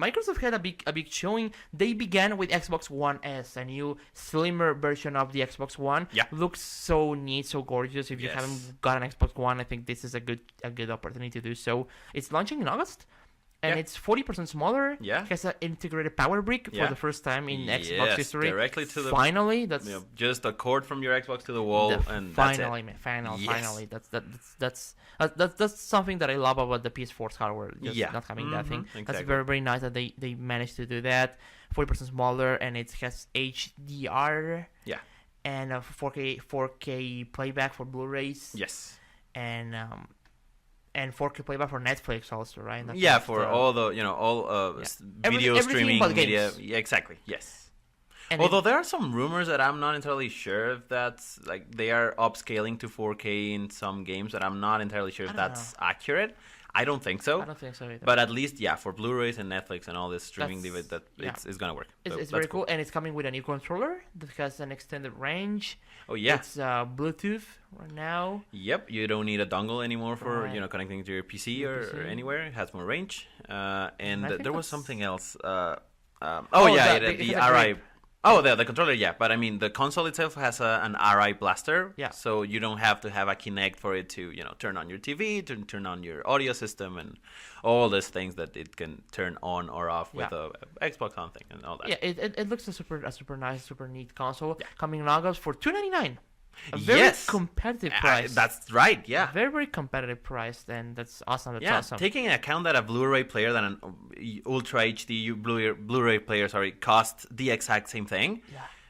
Microsoft had a big showing. They began with Xbox One S, a new slimmer version of the Xbox One. Yeah. Looks so neat, so gorgeous. If you haven't got an Xbox One, I think this is a good opportunity to do so. It's launching in August. And it's 40% smaller. Yeah. It has an integrated power brick for the first time in Xbox history. Directly to the... Finally, that's... just a cord from your Xbox to the wall, and finally, that's it. Finally. That's something that I love about the PS4's hardware. Just not having that thing. Exactly. That's very, very nice that they managed to do that. 40% smaller, and it has HDR. Yeah. And 4K playback for Blu-rays. Yes. And 4K playback for Netflix also, right? For all the video streaming media. Yeah, exactly. Yes. And although there are some rumors that I'm not entirely sure if that's like they are upscaling to 4K in some games, that I'm not entirely sure if that's accurate. I don't think so. I don't think so either. But at least, for Blu-rays and Netflix and all this streaming device, it's gonna work. It's very cool, and it's coming with a new controller that has an extended range. Oh yeah, it's Bluetooth right now. Yep, you don't need a dongle anymore for connecting to your PC or anywhere. It has more range. And there was something else. The RI. Oh, the controller, but I mean the console itself has an RI blaster, so you don't have to have a Kinect for it to turn on your TV, to turn on your audio system, and all these things that it can turn on or off with a Xbox on thing and all that. Yeah, it looks a super nice, super neat console coming in August for $299. A very competitive price. That's right, yeah. Very, very competitive price, and that's awesome. That's awesome. Taking into account that a Blu-ray player than an Ultra HD Blu-ray player, costs the exact same thing,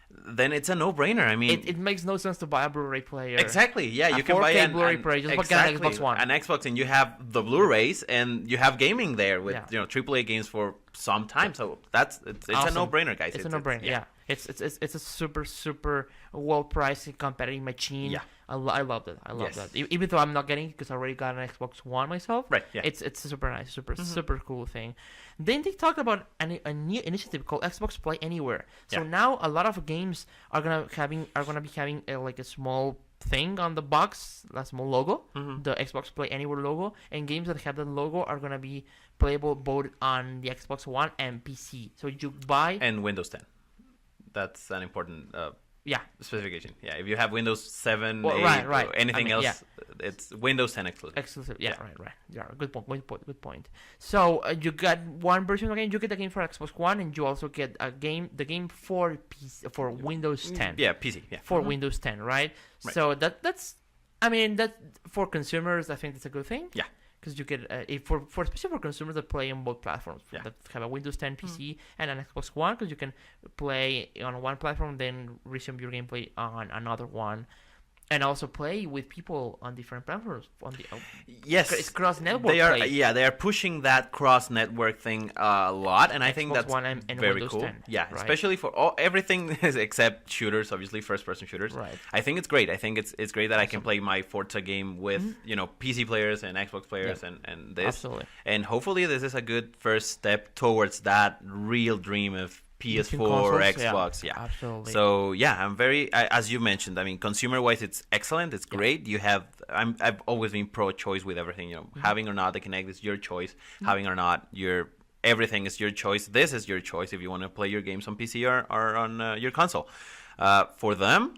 then it's a no-brainer. I mean, it makes no sense to buy a Blu-ray player. Exactly, yeah. You can buy a Blu-ray player. Just get an Xbox One. An Xbox, and you have the Blu-rays, and you have gaming there with AAA games for some time. So it's awesome. A no-brainer, guys. It's a no-brainer. Yeah. It's a super well priced competitive machine. Yeah, I love it. I love that. Even though I'm not getting it because I already got an Xbox One myself. Right. Yeah. It's a super nice, super cool thing. Then they talked about a new initiative called Xbox Play Anywhere. So now a lot of games are gonna be having a small thing on the box, a small logo, the Xbox Play Anywhere logo, and games that have the logo are gonna be playable both on the Xbox One and PC. So you buy and Windows 10. That's an important specification. Yeah, if you have Windows 7, 8, or anything else, it's Windows 10 exclusive. Yeah, right. Yeah, good point. So you got one version again. You get the game for Xbox One, and you also get the game for PC, for Windows 10. Yeah, PC. Yeah, for Windows 10, right? So that's for consumers, I think that's a good thing. Yeah. Because you get especially for consumers that play on both platforms, that have a Windows 10 PC and an Xbox One, because you can play on one platform, then resume your gameplay on another one, and also play with people on different platforms. It's cross network. They are pushing that cross network thing a lot, and I think that's One and very Windows cool. 10, yeah, right? Especially for everything except shooters, obviously first person shooters. Right. I think it's great. I think it's great that I can play my Forza game with PC players and Xbox players and this. Absolutely. And hopefully this is a good first step towards that real dream of PS4 or Xbox, absolutely. So I'm very, as you mentioned, I mean, consumer-wise, it's excellent. It's great. You have, I've always been pro-choice with everything. Having or not the Kinect is your choice. Having or not everything is your choice. This is your choice if you want to play your games on PC or on your console. For them,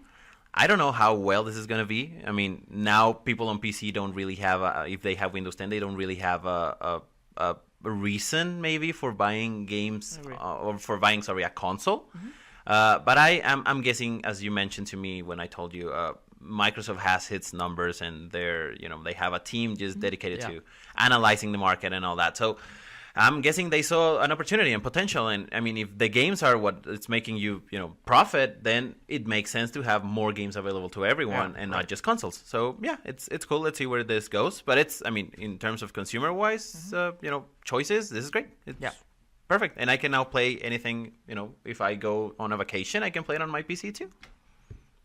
I don't know how well this is going to be. I mean, now people on PC don't really have, if they have Windows 10, they don't really have a reason maybe for buying games or for buying a console. But I'm guessing, as you mentioned to me when I told you, Microsoft has its numbers, and they have a team just dedicated to analyzing the market and all that. So I'm guessing they saw an opportunity and potential. And I mean, if the games are what it's making you profit, then it makes sense to have more games available to everyone and not just consoles. So it's cool. Let's see where this goes. But in terms of consumer wise, choices, this is great. It's perfect. And I can now play anything. If I go on a vacation, I can play it on my PC too,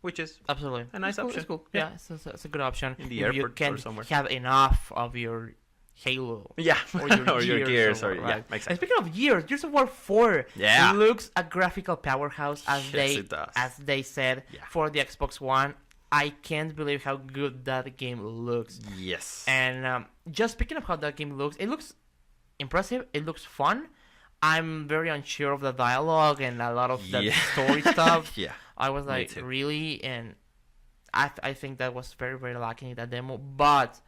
which is absolutely a nice option. It's cool. Yeah, it's a good option. In the airport you can or somewhere. Have enough of your Halo. Yeah. Or your Gears. Right. Yeah, exactly. And speaking of Gears of War 4 looks a graphical powerhouse, as they said, for the Xbox One. I can't believe how good that game looks. Yes. And just speaking of how that game looks, it looks impressive. It looks fun. I'm very unsure of the dialogue and a lot of the Yeah. story stuff. Yeah. I was Me like, too. really? And I think that was very, very lacking in that demo. But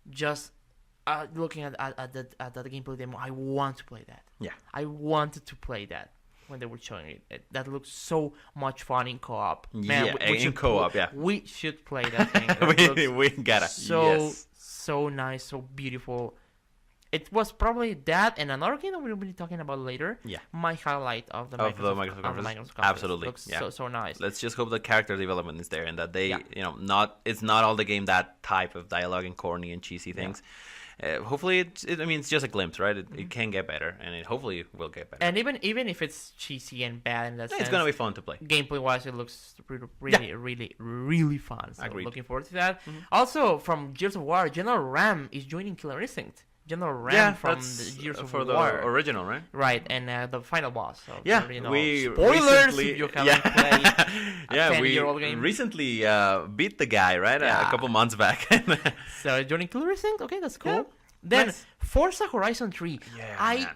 just looking at the gameplay demo, I want to play that. Yeah. I wanted to play that when they were showing it. That looks so much fun in co-op. Yeah, in should co-op, yeah. We should play that thing. That we looks gotta. Yes. so nice, so beautiful. It was probably that and another game that we'll be talking about later. Yeah. My highlight of the Of the Microsoft Microsoft conference. conference. Absolutely, Looks yeah. so nice. Let's just hope the character development is there and that they, Yeah. it's not all the game that type of dialogue and corny and cheesy things. Hopefully, it's just a glimpse, right? It can get better, and it hopefully will get better. And even if it's cheesy and bad in that sense, It's gonna be fun to play. gameplay wise, it looks really fun. So Agreed. looking forward to that. Also, from Gears of War, General Ram is joining Killer Instinct. General Ram from the Gears of for War. the original, right? Right, and the final boss. So Yeah, we we spoilers recently, if you haven't played a yeah, we 10-year-old game. recently beat the guy, right? Yeah. A couple months back. So joining Killer Instinct, okay, that's cool. Yeah, Then nice. Forza Horizon 3. Yeah, I man.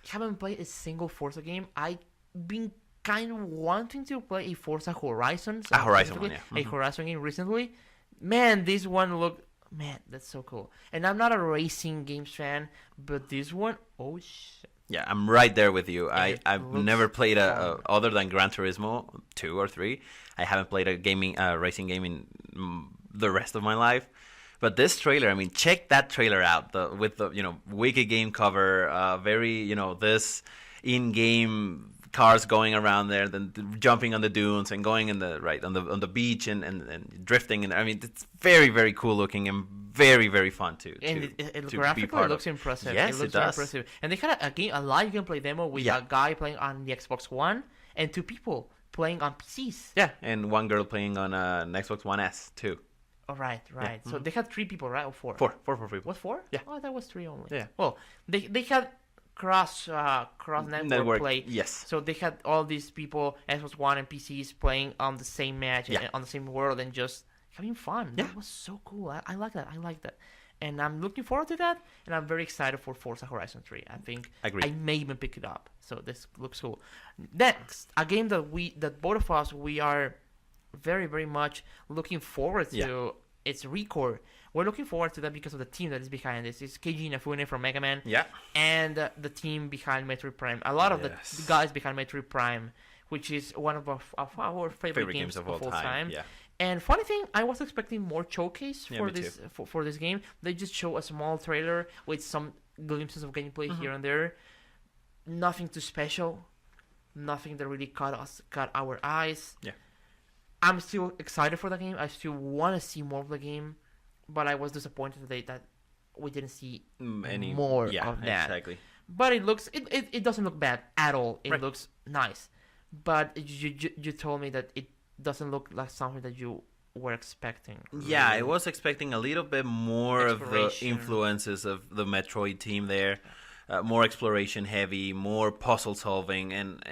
haven't played a single Forza game. I've been kind of wanting to play a Forza Horizon. A Horizon one, A Horizon game recently. Man, this one looked... Man, that's so cool. And I'm not a racing games fan, but this one, oh shit. Yeah, I'm right there with you. It I've looks never played fun. other than Gran Turismo 2 or 3. I haven't played a racing game in the rest of my life. But this trailer, check that trailer out. With the wicked game cover, very this in-game cars going around there, then jumping on the dunes and going on the beach and drifting. And it's very, very cool looking and very, very fun too. And it to be graphically part looks of. impressive. Yes, it looks does. impressive. And they had a live gameplay demo with Yeah. a guy playing on the Xbox One and 2 people playing on PCs. Yeah, and one girl playing on an Xbox One S too. Oh, right. So they had 3 people, right? Or 4? Four people. Was 4? Yeah. Oh, that was 3 only. Yeah. Well, they had cross network play. Yes. So they had all these people, Xbox One and PCs, playing on the same match Yeah. and on the same world and just having fun. Yeah. That was so cool. I like that. And I'm looking forward to that. And I'm very excited for Forza Horizon 3. I think Agreed. I may even pick it up. So this looks cool. Next, a game that both of us we are very, very much looking forward to. Yeah. It's Record. We're looking forward to that because of the team that is behind this. It's Keiji Inafune from Mega Man. Yeah. And the team behind Metroid Prime. A lot of the Yes. guys behind Metroid Prime, which is one of our favorite games of all time. Yeah. And funny thing, I was expecting more showcase Yeah, for me this for this game. They just show a small trailer with some glimpses of gameplay here and there. Nothing too special. Nothing that really caught our eyes. Yeah. I'm still excited for the game. I still want to see more of the game, but I was disappointed today that we didn't see Any more yeah, of that. Exactly. But it doesn't look bad at all. It Right. looks nice. But you told me that it doesn't look like something that you were expecting. Yeah, I really. was expecting a little bit more of the Exploration. influences of the Metroid team there. More exploration heavy, more puzzle solving, and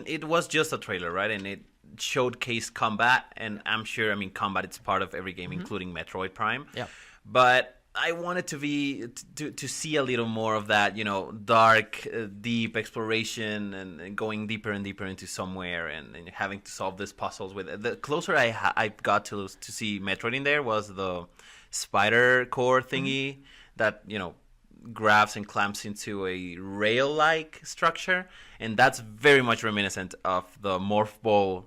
it was just a trailer, right? And it showcased combat, and I'm sure combat is part of every game, including Metroid Prime. Yeah. But I wanted to see a little more of that, dark, deep exploration and going deeper and deeper into somewhere and having to solve these puzzles with it. The closer I got to see Metroid in there was the spider core thingy that, grabs and clamps into a rail-like structure, and that's very much reminiscent of the Morph Ball,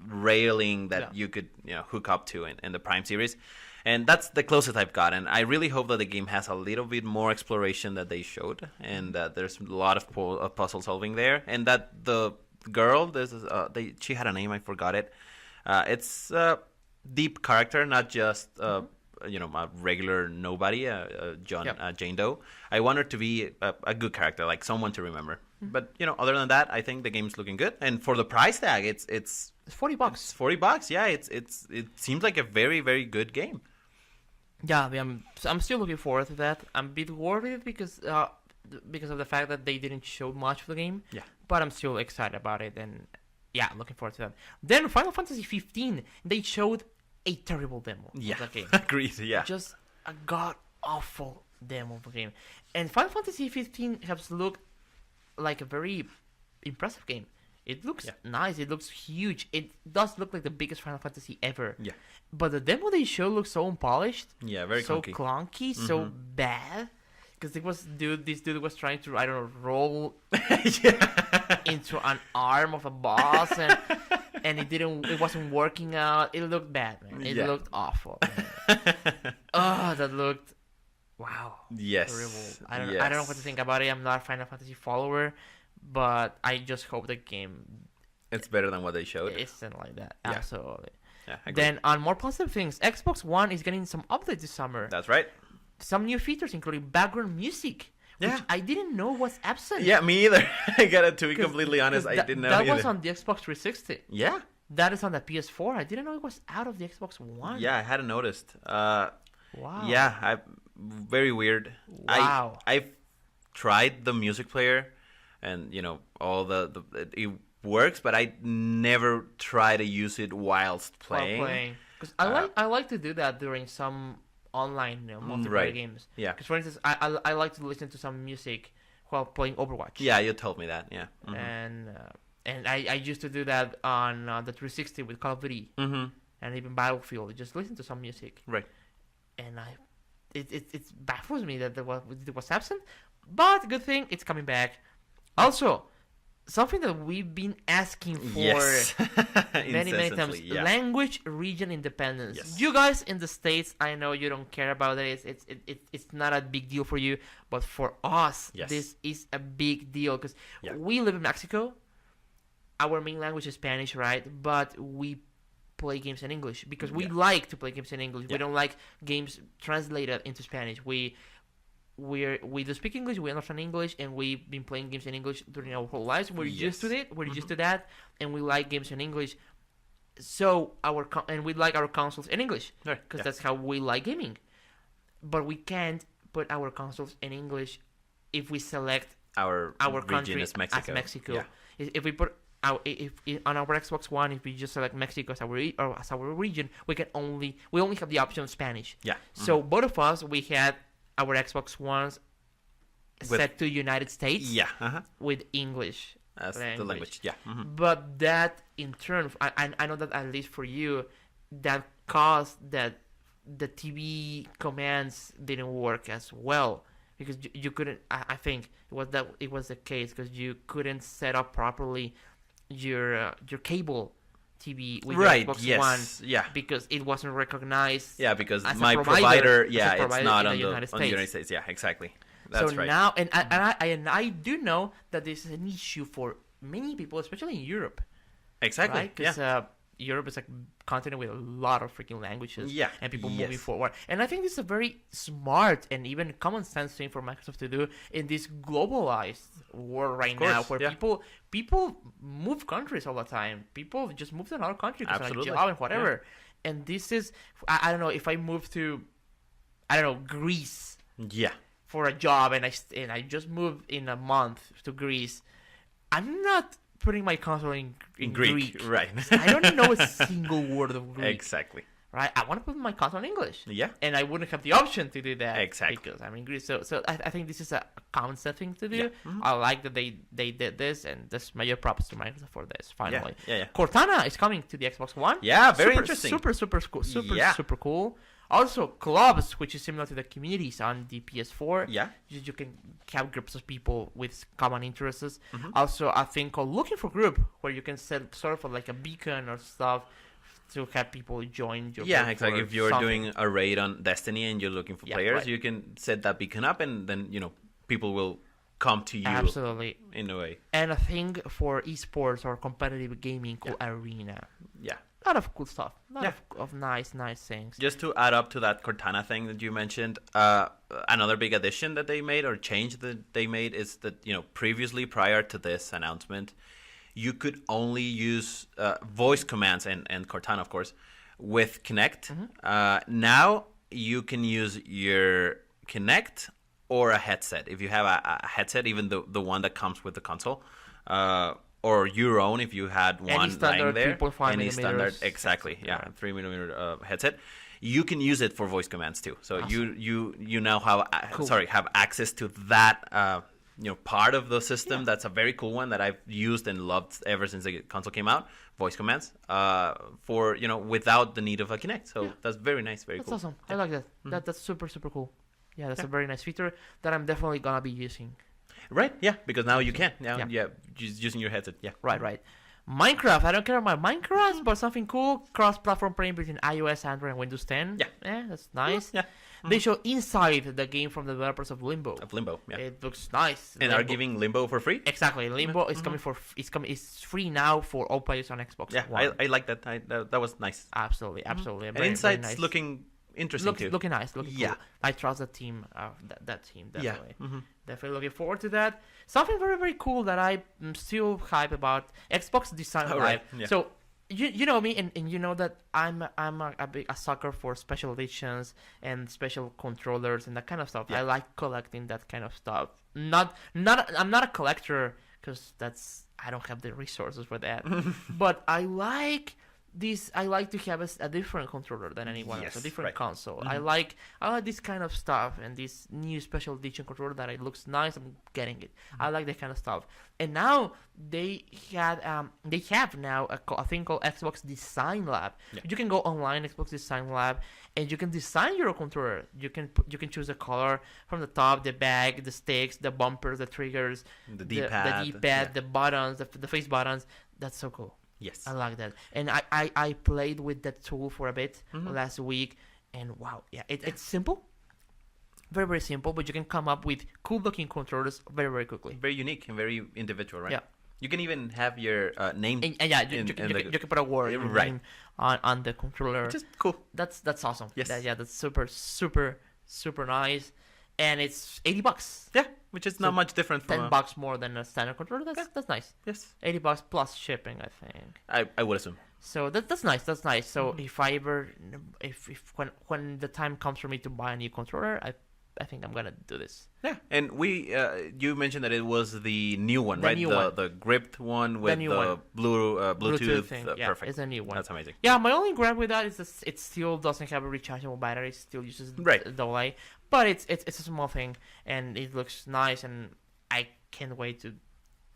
railing that you could hook up to in the Prime series. And that's the closest I've gotten. I really hope that the game has a little bit more exploration that they showed, and that there's a lot of puzzle solving there, and that the girl, she had a name, I forgot it. It's a deep character, not just a regular nobody, Jane Doe. I want her to be a good character, like someone to remember. But other than that, I think the game's looking good. And for the price tag, it's $40. It's $40. Yeah, it seems like a very, very good game. Yeah, I'm still looking forward to that. I'm a bit worried because of the fact that they didn't show much of the game. Yeah. But I'm still excited about it, and yeah, looking forward to that. Then Final Fantasy 15, they showed a terrible demo of the game. Agreed. Yeah. Just a god awful demo of the game. And Final Fantasy 15 has looked like a very impressive game. It looks nice. It looks huge. It does look like the biggest Final Fantasy ever. Yeah. But the demo they showed looks so unpolished. Yeah, very so clunky. So bad. Because this dude was trying to, I don't know, roll into an arm of a boss, and it wasn't working out. It looked bad, man. It looked awful. Oh, that looked, wow. Yes. Terrible. I don't know what to think about it. I'm not a Final Fantasy follower, but I just hope the game it's better than what they showed. Isn't like that. Yeah. Absolutely. Yeah, I agree. Then on more positive things, Xbox One is getting some updates this summer. That's right. Some new features, including background music, which I didn't know was absent. Yeah, me either. I gotta to be completely honest, I didn't know that either. was on the Xbox 360. Yeah. That is on the PS4. I didn't know it was out of the Xbox One. Yeah, I hadn't noticed. Wow. Yeah, very weird. Wow. I've tried the music player, and all it works, but I never try to use it whilst playing. Because I like to do that during some online multiplayer games. Yeah. Because for instance, I like to listen to some music while playing Overwatch. Yeah, you told me that. Yeah. Mm-hmm. And I used to do that on the 360 with Call of Duty and even Battlefield. Just listen to some music. Right. And it baffles me that it was absent, but good thing it's coming back. Also, something that we've been asking for many times: language region independence. Yes. You guys in the States, I know you don't care about it. It's not a big deal for you, but for us, this is a big deal because we live in Mexico. Our main language is Spanish, right? But we play games in English because we like to play games in English. We don't like games translated into Spanish. We do speak English, we understand English, and we've been playing games in English during our whole lives. We're used to it. We're used to that, and we like games in English. So we like our consoles in English because that's how we like gaming. But we can't put our consoles in English if we select our country as Mexico. Yeah. If we put if on our Xbox One, if we just select Mexico as our region, we only have the option of Spanish. Yeah. So both of us, we had our Xbox Ones set to United States with English as the language. Yeah. Mm-hmm. But that in turn, I know that at least for you, that caused that the TV commands didn't work as well because you couldn't. I think it was the case because you couldn't set up properly your cable TV with your Xbox One because it wasn't recognized. Yeah, because my provider it's not on the United States. Yeah, exactly. That's right. Now, and I do know that this is an issue for many people, especially in Europe. Exactly. Right? Because Europe is a continent with a lot of freaking languages. Yeah. And people moving forward. And I think this is a very smart and even common sense thing for Microsoft to do in this globalized world right now, where people move countries all the time. People just move to another country because of a job and whatever. Yeah. And this is, I don't know, if I move to, Greece. Yeah. For a job and I just moved in a month to Greece, I'm not putting my console in Greek. Right. I don't know a single word of Greek. Exactly. Right? I want to put my console in English. Yeah. And I wouldn't have the option to do that. Exactly. Because I'm in Greece. So I think this is a common sense thing to do. Yeah. Mm-hmm. I like that they did this, and this major props to Microsoft for this, finally. Yeah. Cortana is coming to the Xbox One. Yeah, very interesting. Super cool. Super cool. Also, clubs, which is similar to the communities on the PS4. Yeah. You can have groups of people with common interests. Mm-hmm. Also, a thing called Looking for Group, where you can set sort of like a beacon or stuff to have people join your group. Yeah, exactly. If you're doing a raid on Destiny and you're looking for players, you can set that beacon up and then, people will come to you. Absolutely. In a way. And a thing for esports or competitive gaming called Arena. Yeah. A lot of cool stuff. A lot of nice things. Just to add up to that Cortana thing that you mentioned, another big addition that they made or change that they made is that, previously prior to this announcement, you could only use voice commands and Cortana, of course, with Kinect. Mm-hmm. Now you can use your Kinect or a headset. If you have a headset, even the one that comes with the console, or your own if you had one lying there. Any standard, exactly, 3mm headset. You can use it for voice commands too. So awesome. you now have have access to that part of the system. That's a very cool one that I've used and loved ever since the console came out. Voice commands for without the need of a Kinect. So that's very nice, very That's cool. awesome. I like that. That's super super cool. Yeah, that's a very nice feature that I'm definitely gonna be using. Right? Yeah, because now you can. Now, just using your headset. Yeah. Right. Minecraft. I don't care about Minecraft, but something cool. Cross-platform playing between iOS, Android, and Windows 10. Yeah. That's nice. Yeah. They show inside the game from the developers of Limbo. Yeah. It looks nice. And are giving Limbo for free? Exactly. Limbo is coming it's free now for all players on Xbox Yeah, One. I like that. That was nice. Absolutely. And Very, inside's very nice. looking interesting too. Looking nice. Looking Yeah. cool. I trust the team. That team definitely. Yeah. Definitely looking forward to that. Something very very cool that I'm still hype about. Xbox Design Live. Right. Yeah. So you know me and you know that I'm a sucker for special editions and special controllers and that kind of stuff. Yeah. I like collecting that kind of stuff. I'm not a collector because I don't have the resources for that. But I like this. I like to have a different controller than anyone else, a different console. I like this kind of stuff and this new special edition controller that it looks nice. I'm getting it. I like that kind of stuff. And now they have now a thing called Xbox Design Lab. Yeah. You can go online Xbox Design Lab and you can design your controller. You can choose the color from the top, the back, the sticks, the bumpers, the triggers, the D-pad, the buttons, the face buttons. That's so cool. Yes. I like that. And I played with that tool for a bit last week. And wow, it's simple. Very, very simple. But you can come up with cool looking controllers very, very quickly. Very unique and very individual, right? Yeah. You can even have your name. You can put a word name on the controller. Which is cool. That's awesome. Yes. That's super, super, super nice. And it's $80. Yeah, which is not much different from $10 more than a standard controller. That's nice. Yes. $80 plus shipping, I think. I would assume. So that's nice. That's nice. So if I ever, when the time comes for me to buy a new controller, I think I'm gonna do this. Yeah, and you mentioned that it was the new one, right? The gripped one with the Bluetooth thing. Perfect. It's a new one. That's amazing. Yeah, my only gripe with that is it still doesn't have a rechargeable battery. It still uses AA. But it's a small thing, and it looks nice, and I can't wait to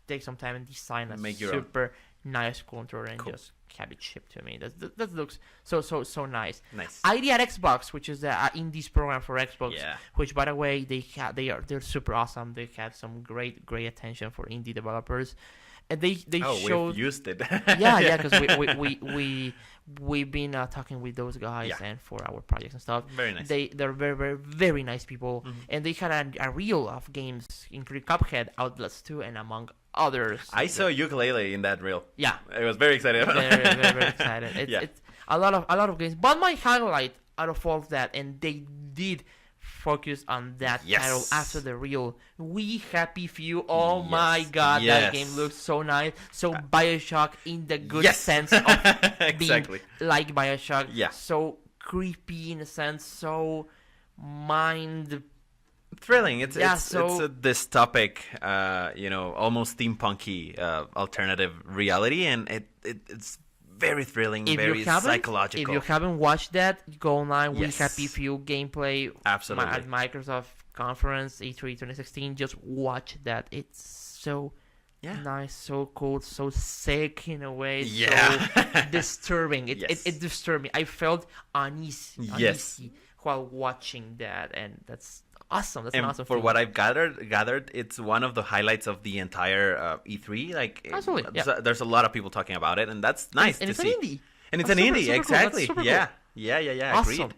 take some time and design a super nice controller and just have it shipped to me. That looks so nice. Nice. ID at Xbox, which is the indies program for Xbox. Yeah. Which, by the way, they're super awesome. They have some great attention for indie developers, and they showed. We've used it. yeah, because we've been talking with those guys and for our projects and stuff. Very nice. They're very very very nice people, and they had a reel of games, including Cuphead, Outlast 2, and among others. I saw ukulele in that reel. Yeah, I was very excited. very excited. It's a lot of games. But my highlight out of all of that, and they did focus on that title after the reel. We Happy Few. Oh my god, that game looks so nice. So BioShock in the good sense of exactly being like BioShock. Yeah. So creepy in a sense. So mind thrilling. It's a dystopic, almost steampunky alternative reality, and it's very thrilling, very psychological. If you haven't watched that, go online. Yes. We Happy Few gameplay. Absolutely. At Microsoft conference E3 2016. Just watch that. It's so nice, so cool, so sick in a way. Yeah. So disturbing. It disturbed me. I felt uneasy while watching that, and that's awesome. That's an awesome for feeling. what I've gathered, it's one of the highlights of the entire E3. Like, absolutely, there's a lot of people talking about it, and that's nice to see. It's an indie. And it's an indie, exactly. Cool. Yeah. Awesome. Agreed.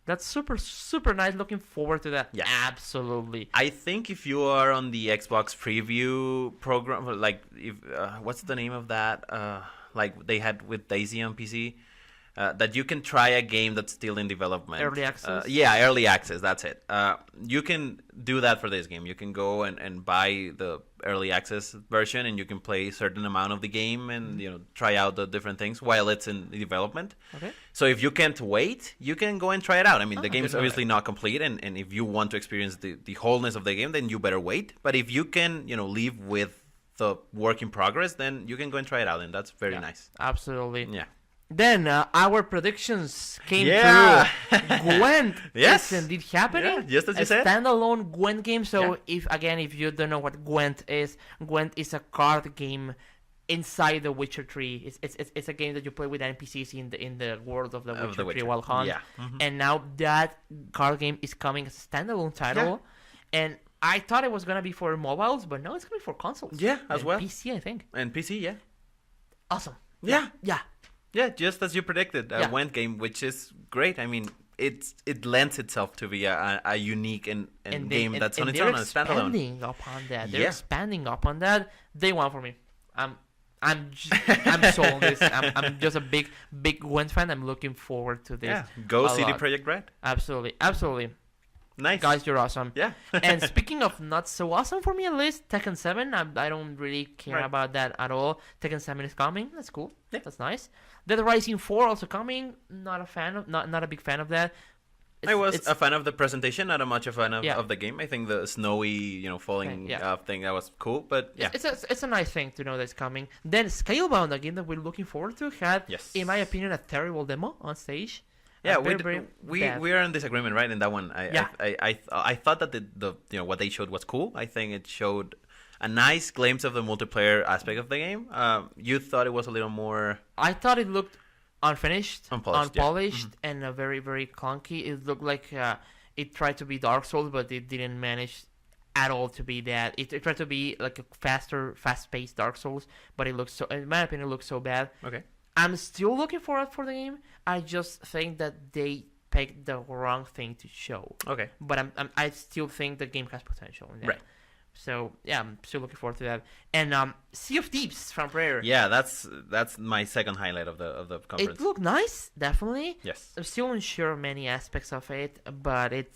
That's super, super nice. Looking forward to that. Yeah. Absolutely. I think if you are on the Xbox preview program, like, if what's the name of that? Like they had with Daisy on PC. That you can try a game that's still in development. Early access? Early access, that's it. You can do that for this game. You can go and buy the early access version, and you can play a certain amount of the game and try out the different things while it's in development. Okay. So if you can't wait, you can go and try it out. I mean, the game's obviously not complete, and if you want to experience the wholeness of the game, then you better wait. But if you can, leave with the work in progress, then you can go and try it out, and that's very nice. Absolutely. Yeah. Then our predictions came Yeah. true. Gwent Yes. is indeed happening. Yeah, just as you a said. standalone Gwent game. So Yeah. if you don't know what Gwent is a card game inside The Witcher 3. It's a game that you play with NPCs in the world of The Witcher 3 Wild Hunt. Yeah. Mhm. And now that card game is coming as a standalone title. And I thought it was gonna be for mobiles, but no, it's gonna be for consoles. Yeah, as and well. PC, I think. And PC, yeah. Awesome. Yeah. Yeah. Yeah, just as you predicted, a Yeah. Went game, which is great. I mean, it lends itself to be a unique and game that's on its own, a standalone. They're expanding upon that. They're Yeah. expanding upon that. They won for me. I'm sold on this. I'm just a big Gwent fan. I'm looking forward to this. Yeah, go a CD lot. Projekt Red. Absolutely. Nice. Guys, you're awesome. Yeah. And speaking of not so awesome for me, at least Tekken 7. I don't really care Right. about that at all. Tekken 7 is coming. That's cool. Yeah. That's nice. Dead Rising 4 also coming. Not a big fan of that. I was a fan of the presentation, not a much a fan of, Yeah. of the game. I think the snowy, falling Yeah. thing, that was cool. But yeah, It's a nice thing to know that's coming. Then Scalebound, a game that we're looking forward to, had, Yes. in my opinion, a terrible demo on stage. yeah, Very we bad. are in disagreement, right? In that one, Yeah. I thought that the what they showed was cool. I think it showed a nice glimpse of the multiplayer aspect of the game. You thought it was a little more. I thought it looked unfinished, Unpolished, yeah. unpolished, and very, very clunky. It looked like it tried to be Dark Souls, but it didn't manage at all to be that. It tried to be like a fast-paced Dark Souls, but it looks so. In my opinion, it looks so bad. Okay. I'm still looking forward for the game. I just think that they picked the wrong thing to show. Okay. But I still think the game has potential in that. Right. So yeah, I'm still looking forward to that. And Sea of Thieves from Rare. Yeah, that's my second highlight of the conference. It looked nice, definitely. Yes. I'm still unsure of many aspects of it, but it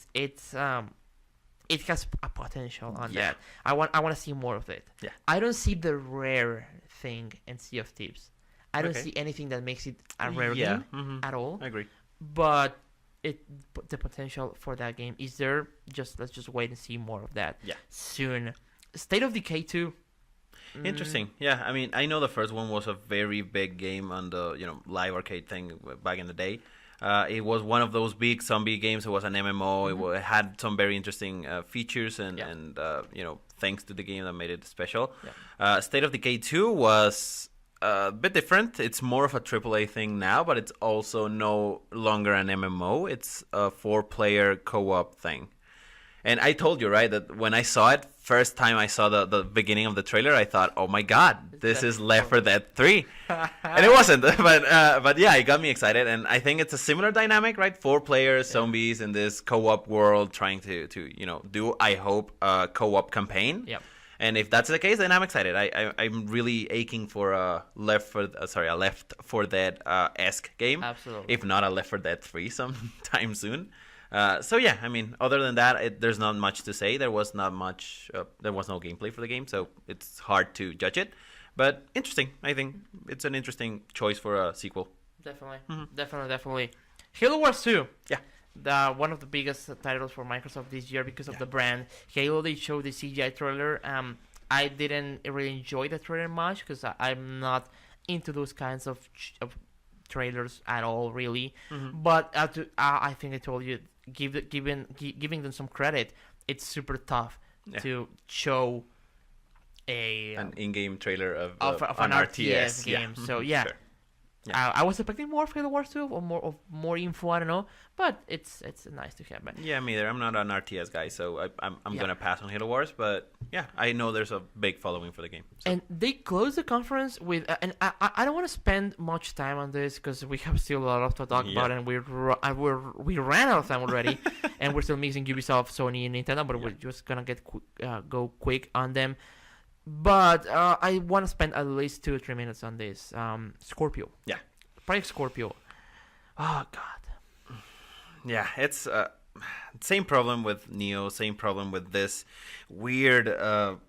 has a potential on Yeah. that. I want to see more of it. Yeah. I don't see the Rare thing in Sea of Thieves. I don't Okay. see anything that makes it a Rare Yeah. game Mhm. at all. I agree. But the potential for that game is there. Let's just wait and see more of that. Yeah. Soon. State of Decay 2. Interesting. Yeah, I mean, I know the first one was a very big game on the live arcade thing back in the day. It was one of those big zombie games. It was an MMO. It had some very interesting features and things to the game that made it special. Yeah. State of Decay 2 was a bit different. It's more of a AAA thing now, but it's also no longer an MMO. It's a 4-player co-op thing. And I told you, right, that when I saw it, first time I saw the beginning of the trailer, I thought, oh my god, this is Left 4 Dead 3. And it wasn't, but yeah, it got me excited. And I think it's a similar dynamic, right? 4 players, zombies in this co-op world trying to do, I hope, a co-op campaign. Yep. And if that's the case, then I'm excited. I'm really aching for a Left 4 Dead esque game. Absolutely. If not a Left 4 Dead 3 sometime soon. So yeah, I mean, other than that, there's not much to say. There was not much. There was no gameplay for the game, so it's hard to judge it. But interesting. I think it's an interesting choice for a sequel. Definitely. Definitely. Halo Wars 2. Yeah. One of the biggest titles for Microsoft this year because of the brand. Halo, they showed the CGI trailer. I didn't really enjoy the trailer much because I'm not into those kinds of trailers at all, really. But I think I told you, giving them some credit, it's super tough to show an in-game trailer of an RTS game. Yeah. So yeah. Sure. I was expecting more of Halo Wars 2 or more info. I don't know, but it's nice to have. Yeah, me either. I'm not an RTS guy, so I'm Yeah. gonna pass on Halo Wars. But yeah, I know there's a big following for the game. So. And they closed the conference with, and I don't want to spend much time on this because we have still a lot to talk about, and we ran out of time already, and we're still mixing Ubisoft, Sony, and Nintendo, but we're just gonna go quick on them. But I want to spend at least 2 or 3 minutes on this. Scorpio. Yeah. Project Scorpio. Oh God. Yeah, it's same problem with Neo, same problem with this weird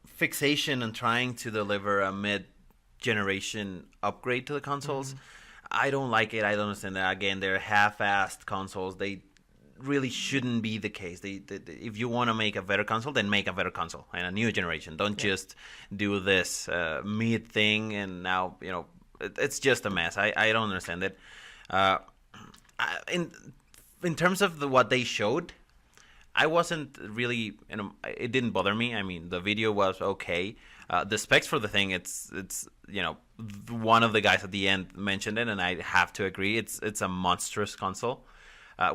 fixation on trying to deliver a mid-generation upgrade to the consoles. I don't like it. I don't understand that. Again, they're half-assed consoles. They really shouldn't be the case. They if you want to make a better console, then make a better console and a new generation. Don't just do this mid thing and now it's just a mess. I don't understand it. In terms of what they showed, I wasn't really, it didn't bother me. I mean, the video was okay. The specs for the thing, it's one of the guys at the end mentioned it, and I have to agree. It's a monstrous console.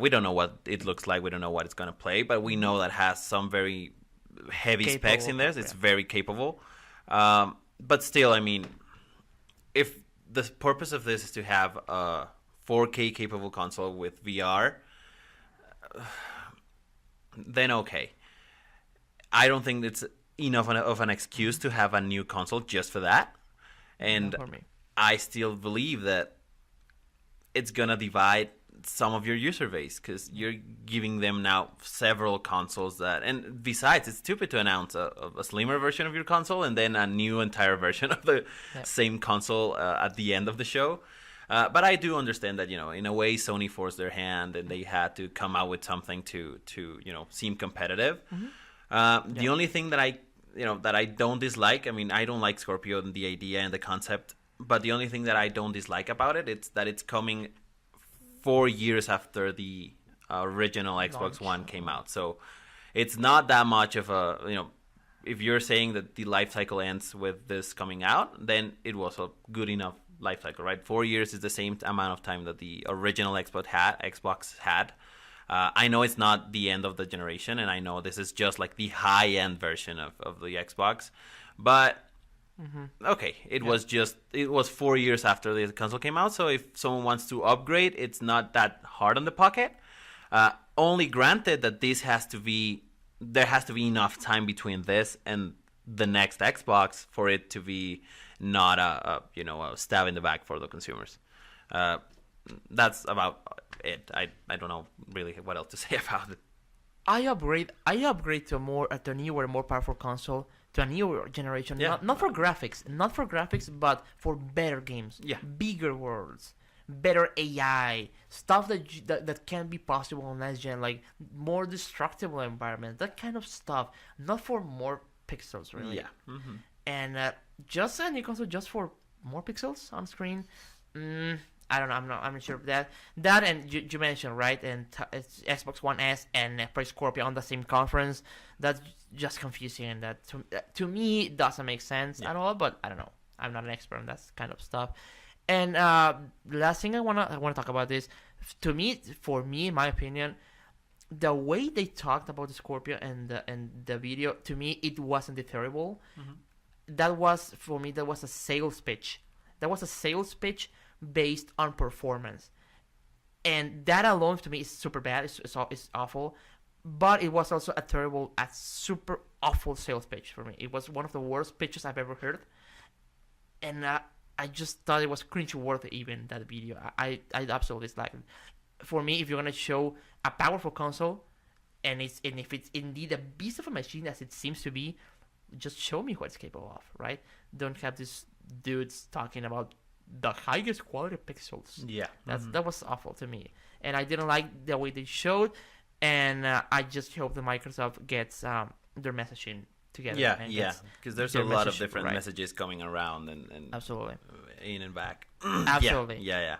We don't know what it looks like. We don't know what it's going to play, but we know that it has some very heavy specs in there. It's very capable. But still, I mean, if the purpose of this is to have a 4K capable console with VR, then okay. I don't think it's enough of an excuse to have a new console just for that. And I still believe that it's going to divide some of your user base, because you're giving them now several consoles and besides, it's stupid to announce a slimmer version of your console and then a new entire version of the same console at the end of the show. But I do understand that, in a way, Sony forced their hand and they had to come out with something to seem competitive. The only thing that I don't dislike, I mean, I don't like Scorpio and the idea and the concept, but the only thing that I don't dislike about it, it's that it's coming 4 years after the original Xbox One came out. So it's not that much of a, if you're saying that the life cycle ends with this coming out, then it was a good enough life cycle, right? 4 years is the same amount of time that the original Xbox had. I know it's not the end of the generation, and I know this is just like the high-end version of the Xbox, but okay, it was 4 years after the console came out, so if someone wants to upgrade, it's not that hard on the pocket. Only granted that there has to be enough time between this and the next Xbox for it to be not a stab in the back for the consumers. That's about it. I don't know really what else to say about it. I upgrade to a newer, more powerful console, to a newer generation. Yeah. Not for graphics, but for better games. Yeah. Bigger worlds, better AI, stuff that can be possible on next gen, like more destructible environments, that kind of stuff. Not for more pixels, really. Yeah. Mm-hmm. And just a new console just for more pixels on screen. I don't know. I'm not sure of that. That, and you mentioned, right, and it's Xbox One S and Project Scorpio on the same conference. That's just confusing, and that to me doesn't make sense at all. But I don't know. I'm not an expert on that kind of stuff. And the last thing I wanna talk about is, for me, in my opinion, the way they talked about the Scorpio and the video, to me, it wasn't terrible. That was, for me, that was a sales pitch. Based on performance, and that alone to me is super bad. It's awful, but it was also a super awful sales pitch for me. It was one of the worst pitches I've ever heard, and I just thought it was cringe-worthy. Even that video, I absolutely disliked it. For me, if you're gonna show a powerful console, and if it's indeed a beast of a machine as it seems to be, just show me what it's capable of, right? Don't have these dudes talking about the highest quality pixels. Yeah, that was awful to me, and I didn't like the way they showed. And I just hope that Microsoft gets their messaging together. Yeah, because there's a lot of different messages coming around and absolutely in and back. Absolutely. Yeah.